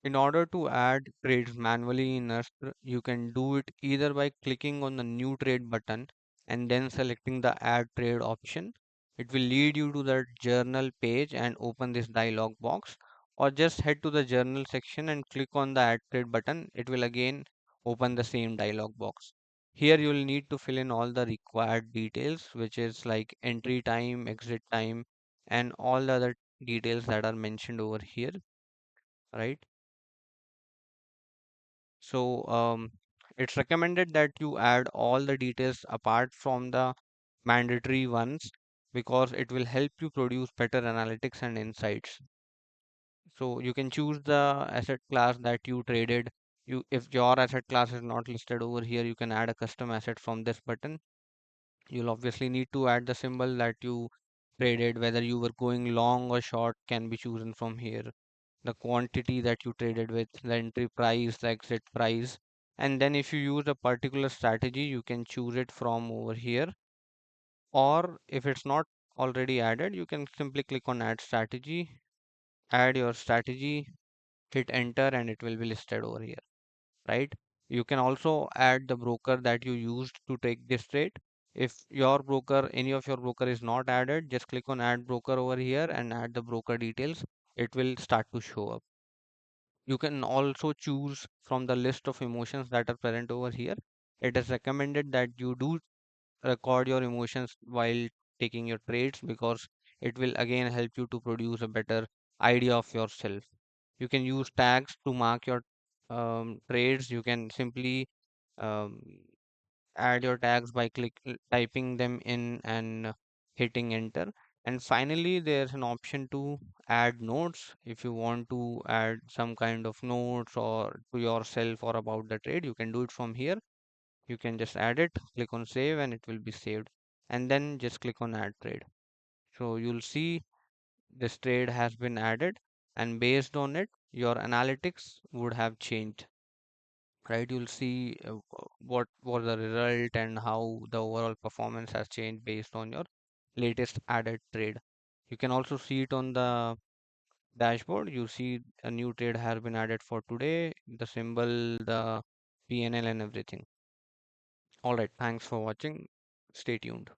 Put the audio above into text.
In order to add trades manually in ASTRA, you can do it either by clicking on the new trade button and then selecting the add trade option. It will lead you to the journal page and open this dialog box, or just head to the journal section and click on the add trade button. It will again open the same dialog box. Here you will need to fill in all the required details, which is like entry time, exit time, and all the other details that are mentioned over here, right? So it's recommended that you add all the details apart from the mandatory ones, because it will help you produce better analytics and insights. So you can choose the asset class that you traded. If your asset class is not listed over here, you can add a custom asset from this button. You'll obviously need to add the symbol that you traded, whether you were going long or short can be chosen from here, the quantity that you traded with, the entry price, the exit price. And then if you use a particular strategy, you can choose it from over here. Or if it's not already added, you can simply click on add strategy, add your strategy, hit enter, and it will be listed over here, right? You can also add the broker that you used to take this trade. If your broker, any of your broker is not added, just click on add broker over here and add the broker details. It will start to show up. You can also choose from the list of emotions that are present over here. It is recommended that you do record your emotions while taking your trades, because it will again help you to produce a better idea of yourself. You can use tags to mark your trades. You can simply um, add your tags by typing them in and hitting enter. And finally, there's an option to add notes. If you want to add some kind of notes or to yourself or about the trade, you can do it from here. You can just add it, click on save, and it will be saved. And then just click on add trade. So you'll see this trade has been added, and based on it, your analytics would have changed, right? You'll see what was the result and how the overall performance has changed based on your latest added trade. You can also see it on the dashboard. You see a new trade has been added for today, the symbol, the PnL, and everything. All right, thanks for watching. Stay tuned.